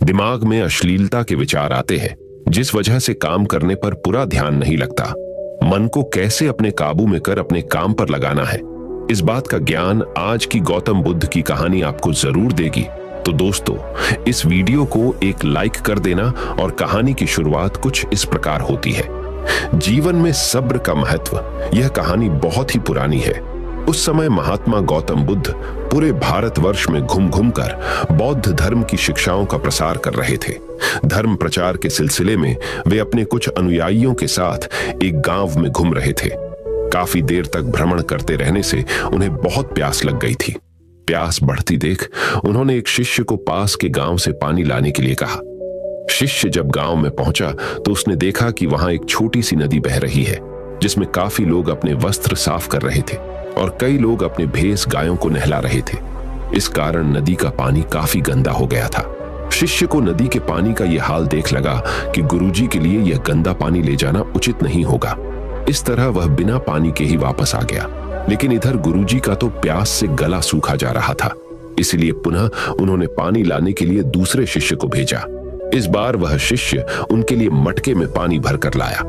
दिमाग में अश्लीलता के विचार आते हैं, जिस वजह से काम करने पर पूरा ध्यान नहीं लगता। मन को कैसे अपने काबू में कर अपने काम पर लगाना है, इस बात का ज्ञान आज की गौतम बुद्ध की कहानी आपको जरूर देगी। तो दोस्तों, इस वीडियो को एक लाइक कर देना। और कहानी की शुरुआत कुछ इस प्रकार होती है। जीवन में सब्र का महत्व। यह कहानी बहुत ही पुरानी है। उस समय महात्मा गौतम बुद्ध पूरे भारतवर्ष में घूम घूम कर बौद्ध धर्म की शिक्षाओं का प्रसार कर रहे थे। धर्म प्रचार के सिलसिले में वे अपने कुछ अनुयायियों के साथ एक गांव में घूम रहे थे। काफी देर तक भ्रमण करते रहने से उन्हें बहुत प्यास लग गई थी। प्यास बढ़ती देख उन्होंने एक शिष्य को पास के गांव से पानी लाने के लिए कहा। शिष्य जब गांव में पहुंचा तो उसने देखा कि वहां एक छोटी सी नदी बह रही है, जिसमें काफी लोग अपने वस्त्र साफ कर रहे थे और कई लोग अपने भेस गायों को नहला रहे थे। इस कारण नदी का पानी काफी गंदा हो गया था। शिष्य को नदी के पानी का यह हाल देख लगा कि गुरुजी के लिए यह गंदा पानी ले जाना उचित नहीं होगा। इस तरह वह बिना पानी के ही वापस आ गया। लेकिन इधर गुरुजी का तो प्यास से गला सूखा जा रहा था, इसलिए पुनः उन्होंने पानी लाने के लिए दूसरे शिष्य को भेजा। इस बार वह शिष्य उनके लिए मटके में पानी भरकर लाया।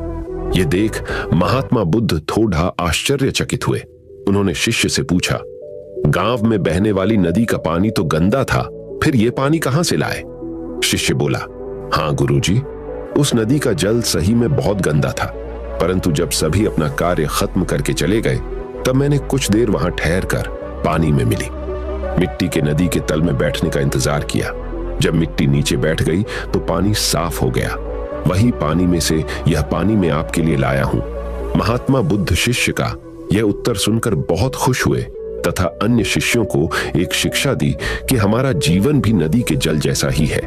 यह देख महात्मा बुद्ध थोड़ा आश्चर्यचकित हुए। उन्होंने शिष्य से पूछा, गांव में बहने वाली नदी का पानी तो गंदा था, फिर यह पानी कहां से लाए? शिष्य बोला, हाँ गुरुजी, उस नदी का जल सही में बहुत गंदा था, परंतु जब सभी अपना कार्य खत्म करके चले गए तब मैंने कुछ देर वहां ठहर कर पानी में मिली। मिट्टी के नदी के तल में बैठने का इंतजार किया। जब मिट्टी नीचे बैठ गई तो पानी साफ हो गया। वही पानी में से यह पानी मैं आपके लिए लाया हूं। महात्मा बुद्ध शिष्य का यह उत्तर सुनकर बहुत खुश हुए तथा अन्य शिष्यों को एक शिक्षा दी कि हमारा जीवन भी नदी के जल जैसा ही है।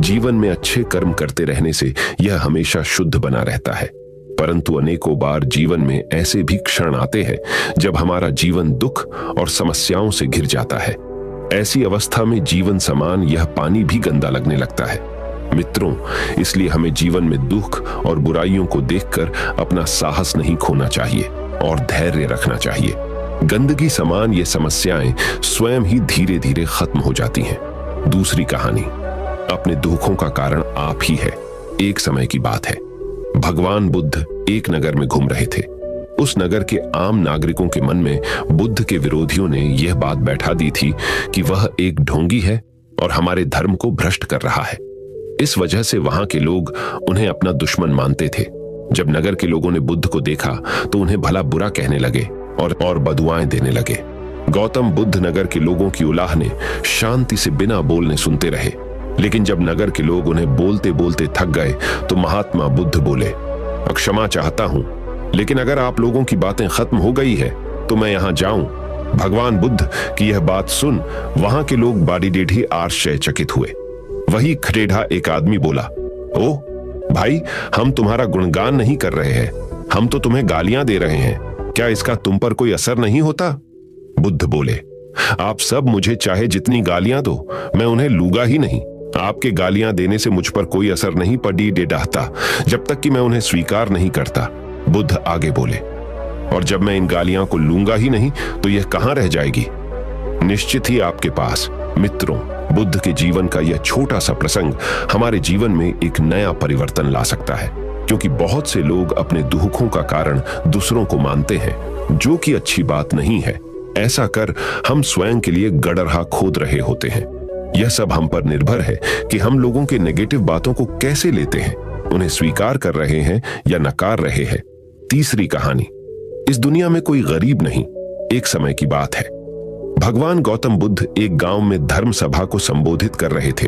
जीवन में अच्छे कर्म करते रहने से यह हमेशा शुद्ध बना रहता है, परंतु अनेकों बार जीवन में ऐसे भी क्षण आते हैं जब हमारा जीवन दुख और समस्याओं से घिर जाता है। ऐसी अवस्था में जीवन समान यह पानी भी गंदा लगने लगता है। मित्रों, इसलिए हमें जीवन में दुख और बुराइयों को देखकर अपना साहस नहीं खोना चाहिए और धैर्य रखना चाहिए। गंदगी समान ये समस्याएं स्वयं ही धीरे धीरे खत्म हो जाती हैं। दूसरी कहानी, अपने दुखों का कारण आप ही है। एक समय की बात है, भगवान बुद्ध एक नगर में घूम रहे थे। उस नगर के आम नागरिकों के मन में बुद्ध के विरोधियों ने यह बात बैठा दी थी कि वह एक ढोंगी है और हमारे धर्म को भ्रष्ट कर रहा है। इस वजह से वहां के लोग उन्हें अपना दुश्मन मानते थे। जब नगर के लोगों ने बुद्ध को देखा तो उन्हें भला बुरा कहने लगे और बदुआएं देने लगे। गौतम बुद्ध नगर के लोगों की उलाहने शांति से बिना बोलने सुनते रहे। लेकिन जब नगर के लोग उन्हें बोलते बोलते थक गए तो महात्मा बुद्ध बोले, क्षमा चाहता हूं, लेकिन अगर आप लोगों की बातें खत्म हो गई है तो मैं यहां जाऊं। भगवान बुद्ध की यह बात सुन वहां के लोग बाड़ी डेढ़ी आश्चर्यचकित हुए। वही खटेढ़ा एक आदमी बोला, ओह भाई, हम तुम्हारा गुणगान नहीं कर रहे हैं, हम तो तुम्हें गालियां दे रहे हैं, क्या इसका तुम पर कोई असर नहीं होता? बुद्ध बोले, आप सब मुझे चाहे जितनी गालियां दो, मैं उन्हें लूंगा ही नहीं। आपके गालियां देने से मुझ पर कोई असर नहीं पड़ी डेढ़ाता, जब तक कि मैं उन्हें स्वीकार नहीं करता। बुद्ध आगे बोले, और जब मैं इन गालियां को लूंगा ही नहीं तो यह कहां रह जाएगी? निश्चित ही आपके पास। मित्रों, बुद्ध के जीवन का यह छोटा सा प्रसंग हमारे जीवन में एक नया परिवर्तन ला सकता है, क्योंकि बहुत से लोग अपने दुखों का कारण दूसरों को मानते हैं, जो कि अच्छी बात नहीं है। ऐसा कर हम स्वयं के लिए गड़रहा खोद रहे होते हैं। यह सब हम पर निर्भर है कि हम लोगों के नेगेटिव बातों को कैसे लेते हैं, उन्हें स्वीकार कर रहे हैं या नकार रहे हैं। तीसरी कहानी, इस दुनिया में कोई गरीब नहीं। एक समय की बात है, भगवान गौतम बुद्ध एक गांव में धर्म सभा को संबोधित कर रहे थे।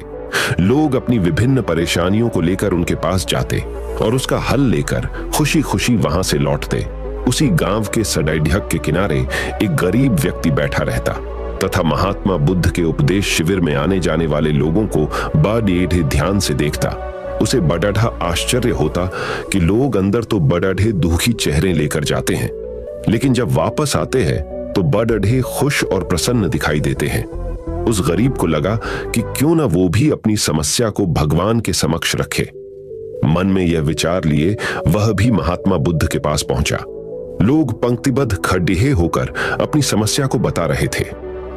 लोग अपनी विभिन्न परेशानियों को लेकर उनके पास जाते और उसका हल लेकर खुशी खुशी वहां से लौटते। उसी गांव के सड़ैढक के किनारे एक गरीब व्यक्ति बैठा रहता तथा महात्मा बुद्ध के उपदेश शिविर में आने जाने वाले लोगों को बड़े ध्यान से देखता। उसे बड़ा आश्चर्य होता कि लोग अंदर तो बड़े दुखी चेहरे लेकर जाते हैं, लेकिन जब वापस आते हैं तो बड़े खुश और प्रसन्न दिखाई देते हैं। उस गरीब को लगा कि क्यों ना वो भी अपनी समस्या को भगवान के समक्ष रखे। मन में यह विचार लिए वह भी महात्मा बुद्ध के पास पहुंचा। लोग पंक्तिबद्ध खड़े होकर अपनी समस्या को बता रहे थे।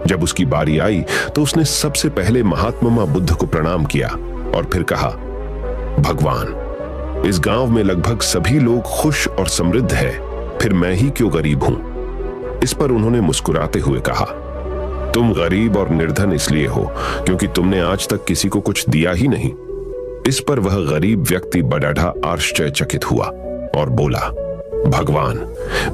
जब उसकी बारी आई तो उसने सबसे पहले महात्मा बुद्ध को प्रणाम किया और फिर कहा, भगवान, इस गांव में लगभग सभी लोग खुश और समृद्ध है, फिर मैं ही क्यों गरीब हूं? इस पर उन्होंने मुस्कुराते हुए कहा, तुम गरीब और निर्धन इसलिए हो क्योंकि तुमने आज तक किसी को कुछ दिया ही नहीं। इस पर वह गरीब व्यक्ति बड़ा आश्चर्यचकित हुआ और बोला, भगवान,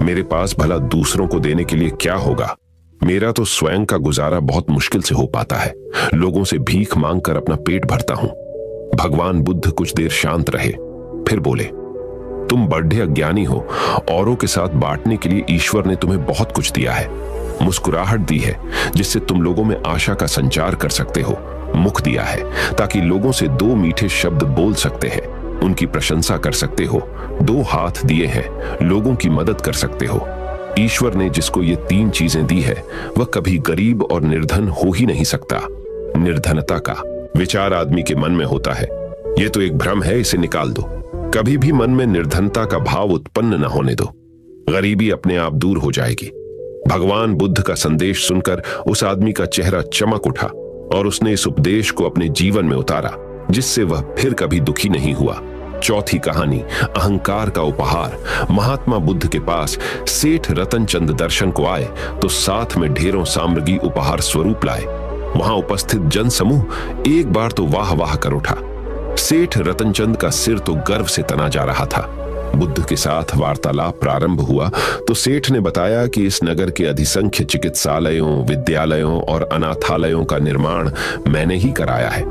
मेरे पास भला दूसरों को देने के लिए क्या होगा? मेरा तो स्वयं का गुजारा बहुत मुश्किल से हो पाता है। लोगों से भीख मांगकर अपना पेट भरता हूं। भगवान बुद्ध कुछ देर शांत रहे, फिर बोले, तुम बड़े अज्ञानी हो। औरों के साथ बांटने के लिए ईश्वर ने तुम्हें बहुत कुछ दिया है। मुस्कुराहट दी है जिससे तुम लोगों में आशा का संचार कर सकते हो। मुख दिया है ताकि लोगों से दो मीठे शब्द बोल सकते हैं, उनकी प्रशंसा कर सकते हो। दो हाथ दिए हैं, लोगों की मदद कर सकते हो। ईश्वर ने जिसको ये तीन चीजें दी है वह कभी गरीब और निर्धन हो ही नहीं सकता। निर्धनता का विचार आदमी के मन में होता है। ये तो एक भ्रम है, इसे निकाल दो। कभी भी मन में निर्धनता का भाव उत्पन्न न होने दो। गरीबी अपने आप दूर हो जाएगी। भगवान बुद्ध का संदेश सुनकर उस आदमी का चेहरा चमक उठा और उसने इस उपदेश को अपने जीवन में उतारा, जिससे वह फिर कभी दुखी नहीं हुआ। चौथी कहानी, अहंकार का उपहार। महात्मा बुद्ध के पास सेठ रतनचंद दर्शन को आए तो साथ में ढेरों सामग्री उपहार स्वरूप लाए। वहां उपस्थित जनसमूह एक बार तो वाह वाह कर उठा। सेठ रतनचंद का सिर तो गर्व से तना जा रहा था। बुद्ध के साथ वार्तालाप प्रारंभ हुआ तो सेठ ने बताया कि इस नगर के अधिसंख्य चिकित्सालयों, विद्यालयों और अनाथालयों का निर्माण मैंने ही कराया है।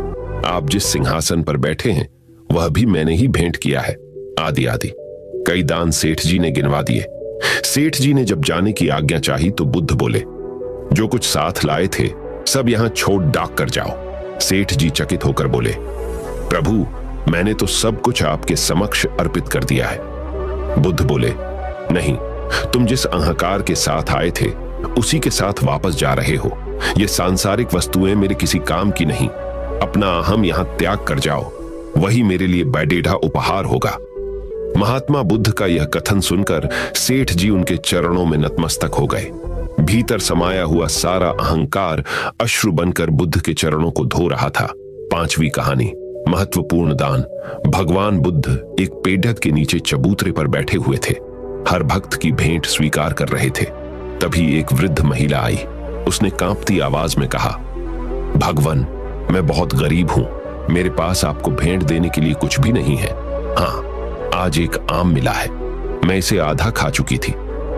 आप जिस सिंहासन पर बैठे हैं वह भी मैंने ही भेंट किया है, आदि आदि। कई दान सेठ जी ने गिनवा दिए। सेठ जी ने जब जाने की आज्ञा चाही तो बुद्ध बोले, जो कुछ साथ लाए थे सब यहां छोड़ डाक कर जाओ। सेठ जी चकित होकर बोले, प्रभु, मैंने तो सब कुछ आपके समक्ष अर्पित कर दिया है। बुद्ध बोले, नहीं, तुम जिस अहंकार के साथ आए थे उसी के साथ वापस जा रहे हो। ये सांसारिक वस्तुएं मेरे किसी काम की नहीं। अपना अहम यहां त्याग कर जाओ, वही मेरे लिए बड़ेढ़ा उपहार होगा। महात्मा बुद्ध का यह कथन सुनकर सेठ जी उनके चरणों में नतमस्तक हो गए। भीतर समाया हुआ सारा अहंकार अश्रु बनकर बुद्ध के चरणों को धो रहा था। पांचवी कहानी, महत्वपूर्ण दान। भगवान बुद्ध एक पेड़क के नीचे चबूतरे पर बैठे हुए थे। हर भक्त की भेंट स्वीकार कर रहे थे। तभी एक वृद्ध महिला आई। उसने कांपती आवाज में कहा, भगवान, मैं बहुत गरीब हूं। मेरे पास आपको भेंट देने के लिए कुछ भी नहीं है। हाँ, आज एक आम मिला है। मैं इसे आधा खा चुकी थी।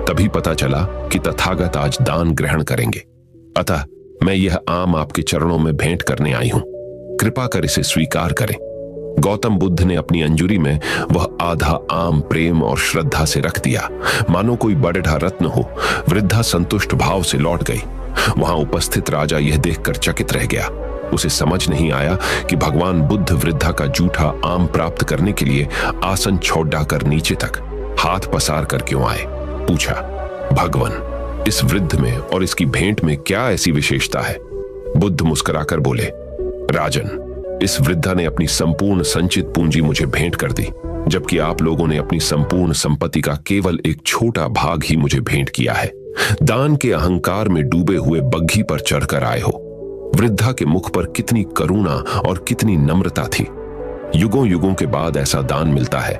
तभी पता चला कि तथागत आज दान ग्रहण करेंगे। अतः मैं यह आम आपके चरणों में भेंट करने आई हूं। कृपा कर इसे स्वीकार करें। गौतम बुद्ध ने अपनी अंजुरी में वह आधा आम प्रेम और श्रद्धा से रख दिया, मानो कोई बड़ेढ़ा रत्न हो। वृद्धा संतुष्ट भाव से लौट गई। वहां उपस्थित राजा यह देखकर चकित रह गया। उसे समझ नहीं आया कि भगवान बुद्ध वृद्धा का जूठा आम प्राप्त करने के लिए आसन छोड़कर नीचे तक हाथ पसार कर क्यों आए। पूछा, भगवान, इस वृद्ध में और इसकी भेंट में क्या ऐसी विशेषता है? बुद्ध मुस्कुराकर बोले, राजन, इस वृद्धा ने अपनी संपूर्ण संचित पूंजी मुझे भेंट कर दी, जबकि आप लोगों ने अपनी संपूर्ण संपत्ति का केवल एक छोटा भाग ही मुझे भेंट किया है। दान के अहंकार में डूबे हुए बग्घी पर चढ़कर आए हो। वृद्धा के मुख पर कितनी करुणा और कितनी नम्रता थी। युगों युगों के बाद ऐसा दान मिलता है।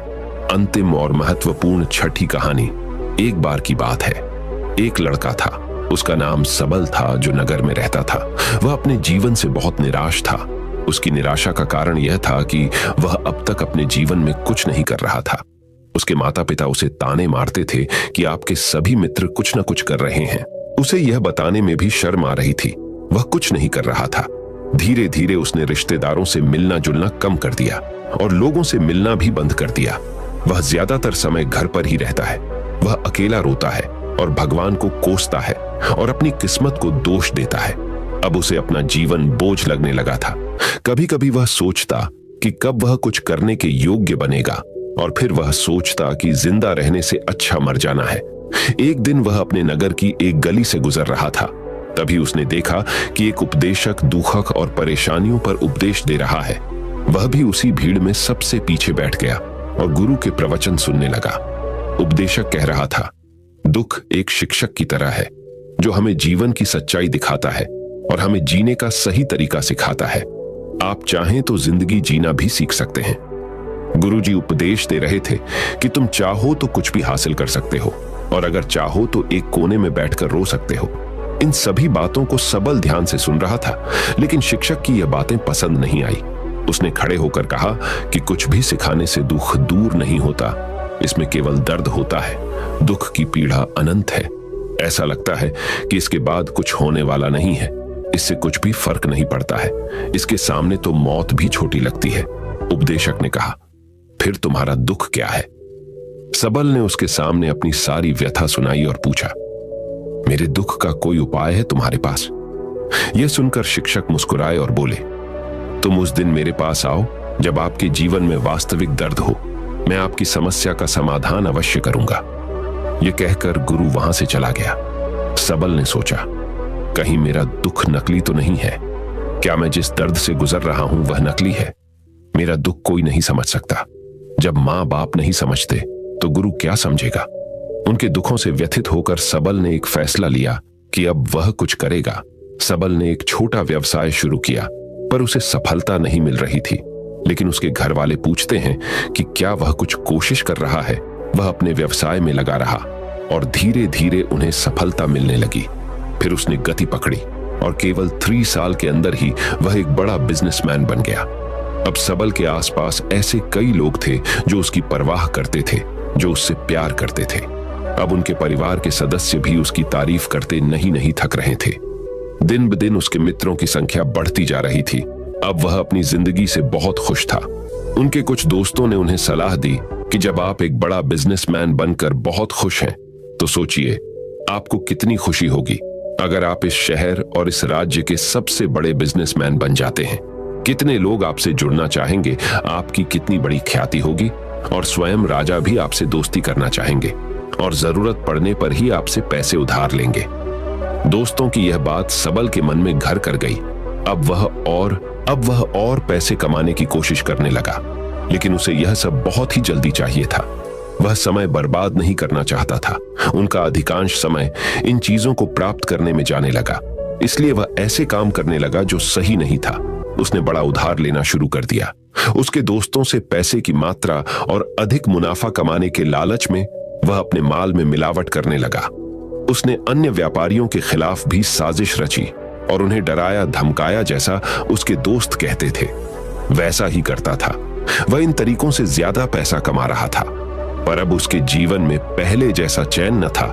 अंतिम और महत्वपूर्ण छठी कहानी। एक बार की बात है, एक लड़का था। उसका नाम सबल था, जो नगर में रहता था। वह अपने जीवन से बहुत निराश था। उसकी निराशा का कारण यह था कि वह अब तक अपने जीवन में कुछ नहीं कर रहा था। उसके माता पिता उसे ताने मारते थे कि आपके सभी मित्र कुछ न कुछ कर रहे हैं। उसे यह बताने में भी शर्म आ रही थी। वह कुछ नहीं कर रहा था। धीरे धीरे उसने रिश्तेदारों से मिलना जुलना कम कर दिया और लोगों से मिलना भी बंद कर दिया। वह ज्यादातर समय घर पर ही रहता है। वह अकेला रोता है और भगवान को कोसता है और अपनी किस्मत को दोष देता है। अब उसे अपना जीवन बोझ लगने लगा था। कभी कभी वह सोचता कि कब वह कुछ करने के योग्य बनेगा, और फिर वह सोचता कि जिंदा रहने से अच्छा मर जाना है। एक दिन वह अपने नगर की एक गली से गुजर रहा था। तभी उसने देखा कि एक उपदेशक दुखक और परेशानियों पर उपदेश दे रहा है। वह भी उसी भीड़ में सबसे पीछे बैठ गया और गुरु के प्रवचन सुनने लगा। उपदेशक कह रहा था, दुख एक शिक्षक की तरह है जो हमें जीवन की सच्चाई दिखाता है और हमें जीने का सही तरीका सिखाता है। आप चाहें तो जिंदगी जीना भी सीख सकते हैं। गुरुजी उपदेश दे रहे थे कि तुम चाहो तो कुछ भी हासिल कर सकते हो और अगर चाहो तो एक कोने में बैठकर रो सकते हो। इन सभी बातों को सबल ध्यान से सुन रहा था, लेकिन शिक्षक की यह बातें पसंद नहीं आई। उसने खड़े होकर कहा कि कुछ भी सिखाने से दुख दूर नहीं होता, इसमें केवल दर्द होता है। दुख की पीड़ा अनंत है। ऐसा लगता है कि इसके बाद कुछ होने वाला नहीं है, इससे कुछ भी फर्क नहीं पड़ता है, इसके सामने तो मौत भी छोटी लगती है। उपदेशक ने कहा, फिर तुम्हारा दुख क्या है? सबल ने उसके सामने अपनी सारी व्यथा सुनाई और पूछा, मेरे दुख का कोई उपाय है तुम्हारे पास? यह सुनकर शिक्षक मुस्कुराए और बोले, तुम उस दिन मेरे पास आओ जब आपके जीवन में वास्तविक दर्द हो, मैं आपकी समस्या का समाधान अवश्य करूंगा। यह कहकर गुरु वहां से चला गया। सबल ने सोचा, कहीं मेरा दुख नकली तो नहीं है? क्या मैं जिस दर्द से गुजर रहा हूं वह नकली है? मेरा दुख कोई नहीं समझ सकता। जब मां बाप नहीं समझते तो गुरु क्या समझेगा? उनके दुखों से व्यथित होकर सबल ने एक फैसला लिया कि अब वह कुछ करेगा। सबल ने एक छोटा व्यवसाय शुरू किया, पर उसे सफलता नहीं मिल रही थी। लेकिन उसके घर वाले पूछते हैं कि क्या वह कुछ कोशिश कर रहा है। वह अपने व्यवसाय में लगा रहा और धीरे धीरे उन्हें सफलता मिलने लगी। फिर उसने गति पकड़ी और केवल 3 साल के अंदर ही वह एक बड़ा बिजनेसमैन बन गया। अब सबल के आसपास ऐसे कई लोग थे जो उसकी परवाह करते थे, जो उससे प्यार करते थे। अब उनके परिवार के सदस्य भी उसकी तारीफ करते नहीं थक रहे थे। दिन ब दिन उसके मित्रों की संख्या बढ़ती जा रही थी। अब वह अपनी जिंदगी से बहुत खुश था। उनके कुछ दोस्तों ने उन्हें सलाह दी कि जब आप एक बड़ा बिजनेसमैन बनकर बहुत खुश हैं, तो सोचिए आपको कितनी खुशी होगी अगर आप इस शहर और इस राज्य के सबसे बड़े बिजनेसमैन बन जाते हैं। कितने लोग आपसे जुड़ना चाहेंगे, आपकी कितनी बड़ी ख्याति होगी और स्वयं राजा भी आपसे दोस्ती करना चाहेंगे और जरूरत पड़ने पर ही आपसे पैसे उधार लेंगे। दोस्तों की यह बात सबल के मन में घर कर गई। अब वह और पैसे कमाने की कोशिश करने लगा, लेकिन उसे यह सब बहुत ही जल्दी चाहिए था। वह समय बर्बाद नहीं करना चाहता था। उनका अधिकांश समय इन चीजों को प्राप्त करने में जाने लगा, इसलिए वह ऐसे काम करने लगा जो सही नहीं था। उसने बड़ा उधार लेना शुरू कर दिया। उसके दोस्तों से पैसे की मात्रा और अधिक मुनाफा कमाने के लालच में वह अपने माल में मिलावट करने लगा। उसने अन्य व्यापारियों के खिलाफ भी साजिश रची और उन्हें डराया धमकाया, जैसा उसके दोस्त कहते थे वैसा ही करता था। वह इन तरीकों से ज्यादा पैसा कमा रहा था, पर अब उसके जीवन में पहले जैसा चैन न था।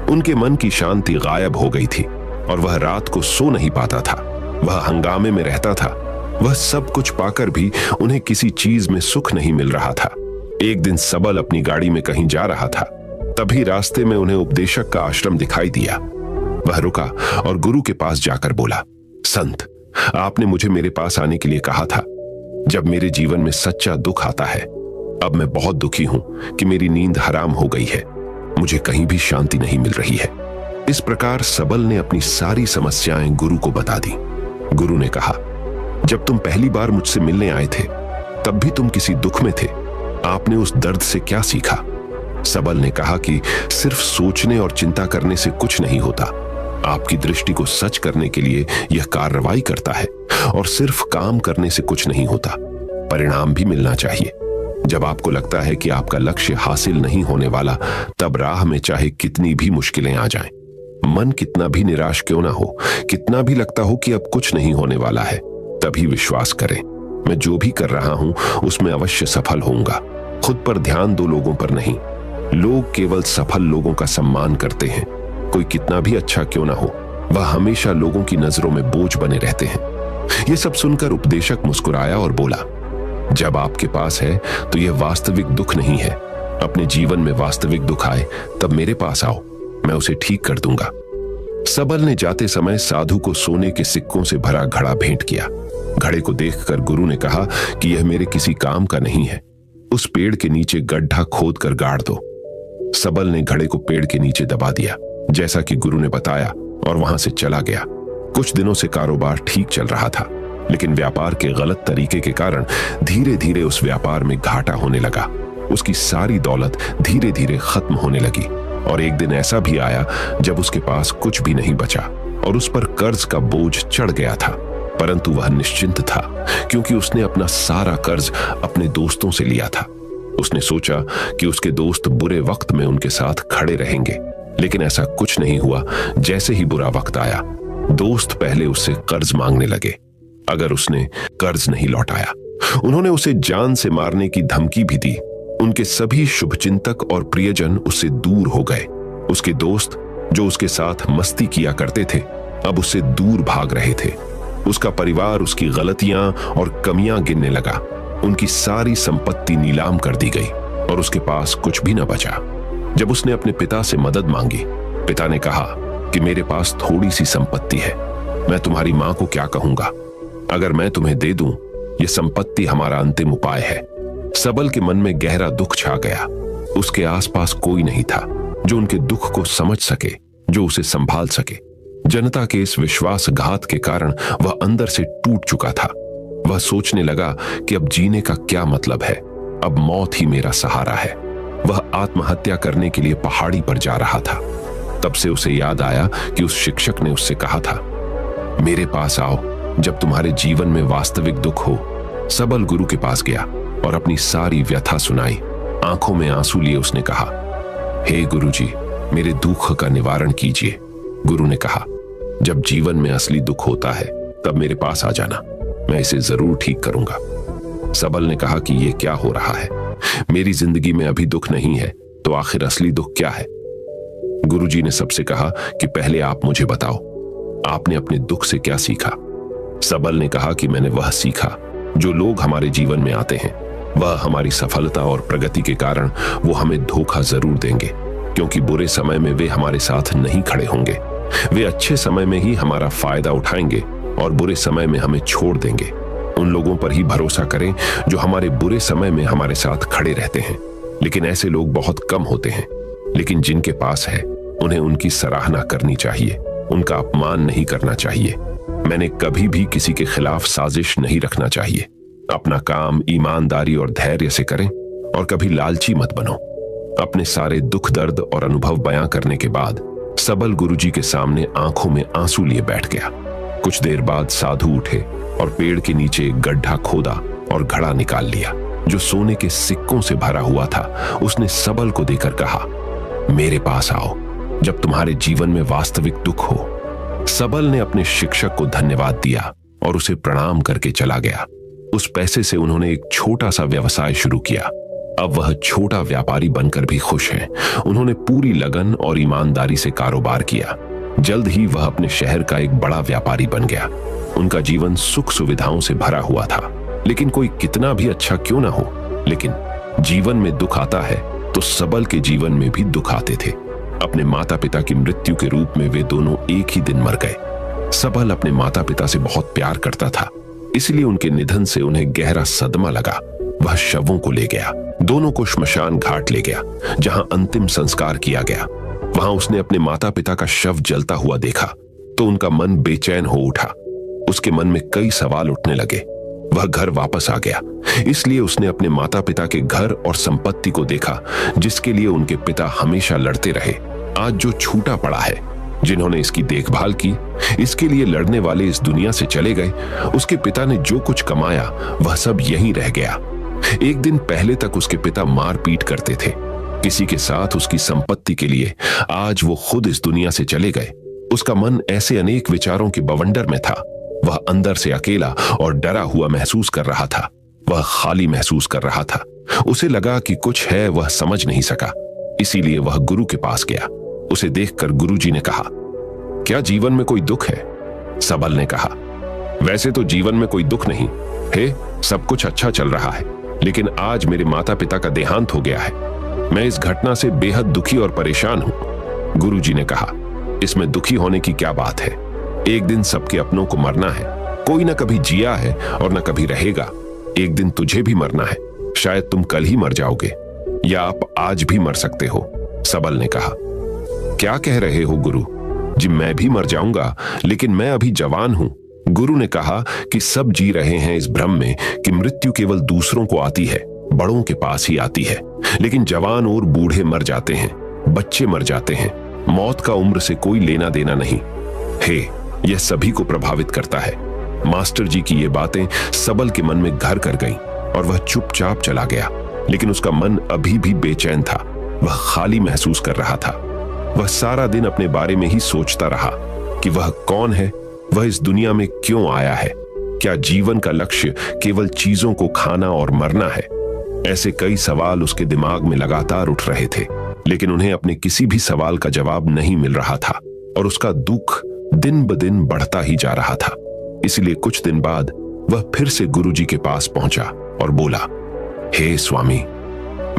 उनके मन की शांति गायब हो गई थी और वह रात को सो नहीं पाता था। वह हंगामे में रहता था। वह सब कुछ पाकर भी उन्हें किसी चीज में सुख नहीं मिल रहा था। एक दिन सबल अपनी गाड़ी में कहीं जा रहा था, तभी रास्ते में उन्हें उपदेशक का आश्रम दिखाई दिया। वह रुका और गुरु के पास जाकर बोला, संत, आपने मुझे मेरे पास आने के लिए कहा था जब मेरे जीवन में सच्चा दुख आता है। अब मैं बहुत दुखी हूं कि मेरी नींद हराम हो गई है, मुझे कहीं भी शांति नहीं मिल रही है। इस प्रकार सबल ने अपनी सारी समस्याएं गुरु को बता दी। गुरु ने कहा, जब तुम पहली बार मुझसे मिलने आए थे तब भी तुम किसी दुख में थे। आपने उस दर्द से क्या सीखा? सबल ने कहा कि सिर्फ सोचने और चिंता करने से कुछ नहीं होता। आपकी दृष्टि को सच करने के लिए यह कार्रवाई करता है और सिर्फ काम करने से कुछ नहीं होता, परिणाम भी मिलना चाहिए। जब आपको लगता है कि आपका लक्ष्य हासिल नहीं होने वाला, तब राह में चाहे कितनी भी मुश्किलें आ जाएं, मन कितना भी निराश क्यों ना हो, कितना भी लगता हो कि अब कुछ नहीं होने वाला है, तभी विश्वास करें, मैं जो भी कर रहा हूं उसमें अवश्य सफल होऊंगा। खुद पर ध्यान दो, लोगों पर नहीं। लोग केवल सफल लोगों का सम्मान करते हैं। कोई कितना भी अच्छा क्यों ना हो, वह हमेशा लोगों की नजरों में बोझ बने रहते हैं। यह सब सुनकर उपदेशक मुस्कुराया और बोला, जब आपके पास है तो यह वास्तविक दुख नहीं है। अपने जीवन में वास्तविक दुख आए तब मेरे पास आओ, मैं उसे ठीक कर दूंगा। सबल ने जाते समय साधु को सोने के सिक्कों से भरा घड़ा भेंट किया। घड़े को देखकर गुरु ने कहा कि यह मेरे किसी काम का नहीं है, उस पेड़ के नीचे गड्ढा खोद कर गाड़ दो। सबल ने घड़े को पेड़ के नीचे दबा दिया, जैसा कि गुरु ने बताया, और वहां से चला गया। कुछ दिनों से कारोबार ठीक चल रहा था, लेकिन व्यापार के गलत तरीके के कारण धीरे धीरे उस व्यापार में घाटा होने लगा। उसकी सारी दौलत धीरे धीरे खत्म होने लगी और एक दिन ऐसा भी आया जब उसके पास कुछ भी नहीं बचा और उस पर कर्ज का बोझ चढ़ गया था। परंतु वह निश्चिंत था, क्योंकि उसने अपना सारा कर्ज अपने दोस्तों से लिया था। उसने सोचा कि उसके दोस्त बुरे वक्त में उनके साथ खड़े रहेंगे, लेकिन ऐसा कुछ नहीं हुआ। जैसे ही बुरा वक्त आया, दोस्त पहले उससे कर्ज मांगने लगे। अगर उसने कर्ज नहीं लौटाया, उन्होंने उसे जान से मारने की धमकी भी दी। उनके सभी शुभचिंतक और प्रियजन उससे दूर हो गए। उसके दोस्त, जो उसके साथ मस्ती किया करते थे, अब उससे दूर भाग रहे थे। उसका परिवार उसकी गलतियां और कमियां गिनने लगा। उनकी सारी संपत्ति नीलाम कर दी गई और उसके पास कुछ भी न बचा। जब उसने अपने पिता से मदद मांगी, पिता ने कहा कि मेरे पास थोड़ी सी संपत्ति है, मैं तुम्हारी मां को क्या कहूंगा? अगर मैं तुम्हें दे दूं, यह संपत्ति हमारा अंतिम उपाय है। सबल के मन में गहरा दुख छा गया। उसके आसपास कोई नहीं था जो उनके दुख को समझ सके, जो उसे संभाल सके। जनता के इस विश्वासघात के कारण वह अंदर से टूट चुका था। वह सोचने लगा कि अब जीने का क्या मतलब है, अब मौत ही मेरा सहारा है। वह आत्महत्या करने के लिए पहाड़ी पर जा रहा था। तब से उसे याद आया कि उस शिक्षक ने उससे कहा था, मेरे पास आओ जब तुम्हारे जीवन में वास्तविक दुख हो। सबल गुरु के पास गया और अपनी सारी व्यथा सुनाई। आंखों में आंसू लिए उसने कहा, हे गुरुजी, मेरे दुख का निवारण कीजिए। गुरु ने कहा, जब जीवन में असली दुख होता है तब मेरे पास आ जाना, मैं इसे जरूर ठीक करूंगा। सबल ने कहा कि यह क्या हो रहा है? मेरी जिंदगी में अभी दुख नहीं है, तो आखिर असली दुख क्या है? गुरुजी ने सबसे कहा कि पहले आप मुझे बताओ, आपने अपने दुख से क्या सीखा? सबल ने कहा कि मैंने वह सीखा जो लोग हमारे जीवन में आते हैं, वह हमारी सफलता और प्रगति के कारण वो हमें धोखा जरूर देंगे, क्योंकि बुरे समय में वे हमारे साथ नहीं खड़े होंगे। वे अच्छे समय में ही हमारा फायदा उठाएंगे और बुरे समय में हमें छोड़ देंगे। उन लोगों पर ही भरोसा करें जो हमारे बुरे समय में हमारे साथ खड़े रहते हैं, लेकिन ऐसे लोग बहुत कम होते हैं। लेकिन जिनके पास है, उन्हें उनकी सराहना करनी चाहिए, उनका अपमान नहीं करना चाहिए। मैंने कभी भी किसी के खिलाफ साजिश नहीं रखना चाहिए। अपना काम ईमानदारी और धैर्य से करें और कभी लालची मत बनो। अपने सारे दुख दर्द और अनुभव बयां करने के बाद सबल गुरुजी के सामने आंखों में आंसू लिए बैठ गया। कुछ देर बाद साधु उठे और पेड़ के नीचे एक गड्ढा खोदा और घड़ा निकाल लिया जो सोने के सिक्कों से भरा हुआ था। उसने सबल को देकर कहा, मेरे पास आओ जब तुम्हारे जीवन में वास्तविक दुख हो। सबल ने अपने शिक्षक को धन्यवाद दिया और उसे प्रणाम करके चला गया। उस पैसे से उन्होंने एक छोटा सा व्यवसाय शुरू किया। अब वह छोटा व्यापारी बनकर भी खुश हैं। उन्होंने पूरी लगन और ईमानदारी से कारोबार किया। जल्द ही वह अपने शहर का एक बड़ा व्यापारी बन गया। उनका जीवन सुख सुविधाओं से भरा हुआ था। लेकिन कोई कितना भी अच्छा क्यों ना हो, लेकिन जीवन में दुख आता है तो सबल के जीवन में भी दुख आते थे। अपने माता पिता की मृत्यु के रूप में वे दोनों एक ही दिन मर गए। सबल अपने माता पिता से बहुत प्यार करता था, इसलिए उनके निधन से उन्हें गहरा सदमा लगा। वह शवों को ले गया, दोनों को श्मशान घाट ले गया, जहां अंतिम संस्कार किया गया। वहां उसने अपने माता पिता का शव जलता हुआ देखा तो उनका मन बेचैन हो उठा। उसके मन में कई सवाल उठने लगे। वह घर वापस आ गया, इसलिए उसने अपने माता पिता के घर और संपत्ति को देखा, जिसके लिए उनके पिता हमेशा लड़ते रहे। आज जो छूटा पड़ा है, जिन्होंने इसकी देखभाल की, इसके लिए लड़ने वाले इस दुनिया से चले गए। उसके पिता ने जो कुछ कमाया वह सब यहीं रह गया। एक दिन पहले तक उसके पिता मारपीट करते थे किसी के साथ उसकी संपत्ति के लिए। आज वो खुद इस दुनिया से चले गए। उसका मन ऐसे अनेक विचारों के बवंडर में था। वह अंदर से अकेला और डरा हुआ महसूस कर रहा था। वह खाली महसूस कर रहा था। उसे लगा कि कुछ है, वह समझ नहीं सका। इसीलिए वह गुरु के पास गया। उसे देखकर गुरुजी ने कहा, क्या जीवन में कोई दुख है? सबल ने कहा, वैसे तो जीवन में कोई दुख नहीं है, सब कुछ अच्छा चल रहा है, लेकिन आज मेरे माता पिता का देहांत हो गया है। मैं इस घटना से बेहद दुखी और परेशान हूं। गुरुजी ने कहा, इसमें दुखी होने की क्या बात है? एक दिन सबके अपनों को मरना है। कोई ना कभी जिया है और ना कभी रहेगा। एक दिन तुझे भी मरना है। शायद तुम कल ही मर जाओगे या आप आज भी मर सकते हो। सबल ने कहा, क्या कह रहे हो गुरु जी? मैं भी मर जाऊंगा, लेकिन मैं अभी जवान हूं। गुरु ने कहा कि सब जी रहे हैं इस भ्रम में कि मृत्यु केवल दूसरों को आती है, बड़ों के पास ही आती है। लेकिन जवान और बूढ़े मर जाते हैं, बच्चे मर जाते हैं। मौत का उम्र से कोई लेना देना नहीं है। यह सभी को प्रभावित करता है। मास्टर जी की ये बातें सबल के मन में घर कर गईं और वह चुपचाप चला गया। लेकिन उसका मन अभी भी बेचैन था। वह खाली महसूस कर रहा था। वह सारा दिन अपने बारे में ही सोचता रहा कि वह कौन है, वह इस दुनिया में क्यों आया है, क्या जीवन का लक्ष्य केवल चीजों को खाना और मरना है। ऐसे कई सवाल उसके दिमाग में लगातार उठ रहे थे, लेकिन उन्हें अपने किसी भी सवाल का जवाब नहीं मिल रहा था और उसका दुख दिन ब दिन बढ़ता ही जा रहा था। इसलिए कुछ दिन बाद वह फिर से गुरुजी के पास पहुंचा और बोला, हे स्वामी,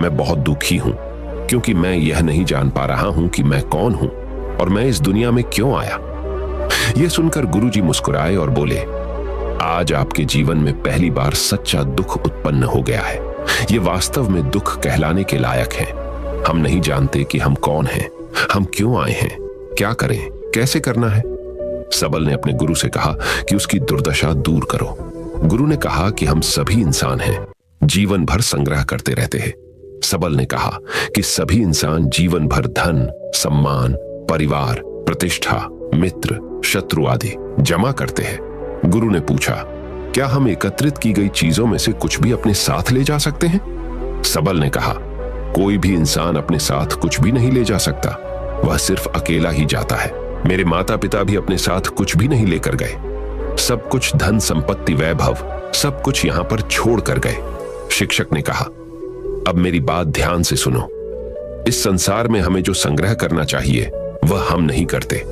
मैं बहुत दुखी हूं क्योंकि मैं यह नहीं जान पा रहा हूं कि मैं कौन हूं और मैं इस दुनिया में क्यों आया। यह सुनकर गुरुजी मुस्कुराए और बोले, आज आपके जीवन में पहली बार सच्चा दुख उत्पन्न हो गया है। यह वास्तव में दुख कहलाने के लायक है। हम नहीं जानते कि हम कौन हैं, हम क्यों आए हैं, क्या करें, कैसे करना है। सबल ने अपने गुरु से कहा कि उसकी दुर्दशा दूर करो। गुरु ने कहा कि हम सभी इंसान हैं, जीवन भर संग्रह करते रहते हैं। सबल ने कहा कि सभी इंसान जीवन भर धन, सम्मान, परिवार, प्रतिष्ठा, मित्र, शत्रु आदि जमा करते हैं। गुरु ने पूछा, क्या हम एकत्रित की गई चीजों में से कुछ भी अपने साथ ले जा सकते हैं? सबल ने कहा, कोई भी इंसान अपने साथ कुछ भी नहीं ले जा सकता, वह सिर्फ अकेला ही जाता है। मेरे माता पिता भी अपने साथ कुछ भी नहीं लेकर गए। सब कुछ धन संपत्ति वैभव सब कुछ यहां पर छोड़ कर गए। शिक्षक ने कहा, अब मेरी बात ध्यान से सुनो। इस संसार में हमें जो संग्रह करना चाहिए वह हम नहीं करते।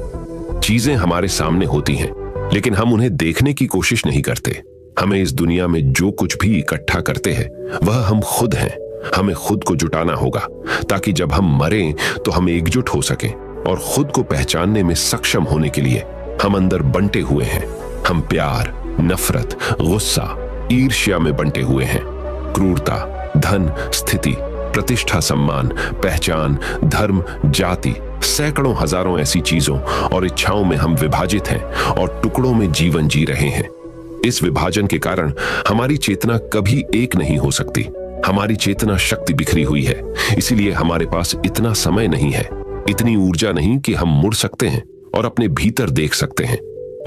चीजें हमारे सामने होती हैं, लेकिन हम उन्हें देखने की कोशिश नहीं करते। हमें इस दुनिया में जो कुछ भी इकट्ठा करते हैं वह हम खुद हैं। हमें खुद को जुटाना होगा ताकि जब हम मरें तो हम एकजुट हो सकें और खुद को पहचानने में सक्षम होने के लिए हम अंदर बंटे हुए हैं। हम प्यार, नफरत, गुस्सा, ईर्ष्या में बंटे हुए हैं। क्रूरता, धन, स्थिति, प्रतिष्ठा, सम्मान, पहचान, धर्म, जाति, सैकड़ों हजारों ऐसी चीजों और इच्छाओं में हम विभाजित हैं और टुकड़ों में जीवन जी रहे हैं। इस विभाजन के कारण हमारी चेतना कभी एक नहीं हो सकती। हमारी चेतना शक्ति बिखरी हुई है, इसीलिए हमारे पास इतना समय नहीं है, इतनी ऊर्जा नहीं कि हम मुड़ सकते हैं और अपने भीतर देख सकते हैं।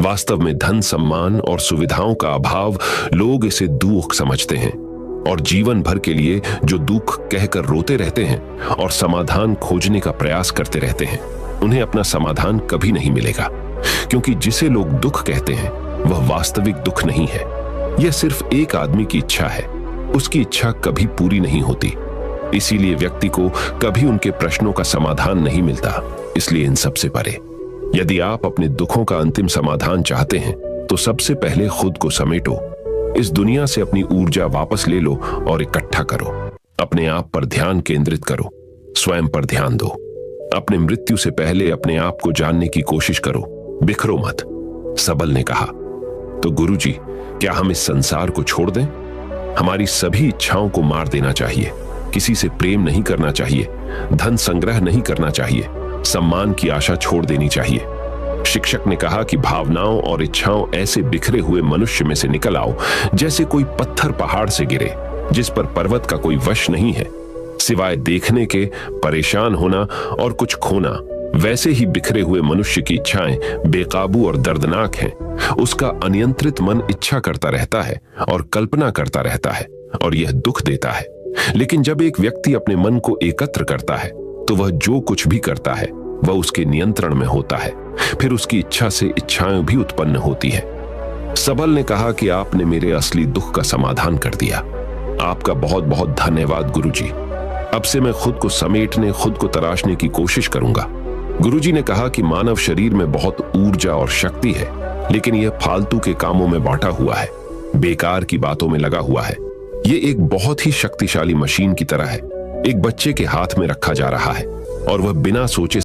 वास्तव में धन, सम्मान और सुविधाओं का अभाव लोग इसे दुख समझते हैं और जीवन भर के लिए जो दुख कहकर रोते रहते हैं और समाधान खोजने का प्रयास करते रहते हैं, उन्हें अपना समाधान कभी नहीं मिलेगा, क्योंकि जिसे लोग दुख कहते हैं वह वास्तविक दुख नहीं है। यह सिर्फ एक आदमी की इच्छा है। उसकी इच्छा कभी पूरी नहीं होती, इसीलिए व्यक्ति को कभी उनके प्रश्नों का समाधान नहीं मिलता। इसलिए इन सबसे परे, यदि आप अपने दुखों का अंतिम समाधान चाहते हैं तो सबसे पहले खुद को समेटो। इस दुनिया से अपनी ऊर्जा वापस ले लो और इकट्ठा करो। अपने आप पर ध्यान केंद्रित करो, स्वयं पर ध्यान दो। अपने मृत्यु से पहले अपने आप को जानने की कोशिश करो, बिखरो मत। सबल ने कहा, तो गुरुजी, क्या हम इस संसार को छोड़ दें? हमारी सभी इच्छाओं को मार देना चाहिए। किसी से प्रेम नहीं करना चाहिए, धन संग्रह नहीं करना चाहिए, सम्मान की आशा छोड़ देनी चाहिए। शिक्षक ने कहा कि भावनाओं और इच्छाओं ऐसे बिखरे हुए मनुष्य में से निकल आओ जैसे कोई पत्थर पहाड़ से गिरे, जिस पर पर्वत का कोई वश नहीं है। सिवाय देखने के परेशान होना और कुछ खोना, वैसे ही बिखरे हुए मनुष्य की इच्छाएं बेकाबू और दर्दनाक हैं। उसका अनियंत्रित मन इच्छा करता रहता है और कल्पना करता रहता है और यह दुख देता है। लेकिन जब एक व्यक्ति अपने मन को एकत्र करता है तो वह जो कुछ भी करता है वह उसके नियंत्रण में होता है। फिर उसकी इच्छा से इच्छाएं भी उत्पन्न होती है। सबल ने कहा कि आपने मेरे असली दुख का समाधान कर दिया। आपका बहुत बहुत धन्यवाद गुरुजी। अब से मैं खुद को समेटने, खुद को तराशने की कोशिश करूंगा। गुरुजी ने कहा कि मानव शरीर में बहुत ऊर्जा और शक्ति है, लेकिन यह फालतू के कामों में बांटा हुआ है, बेकार की बातों में लगा हुआ है। यह एक बहुत ही शक्तिशाली मशीन की तरह है। एक बच्चे के हाथ में रखा जा रहा है और वह बिना सोचे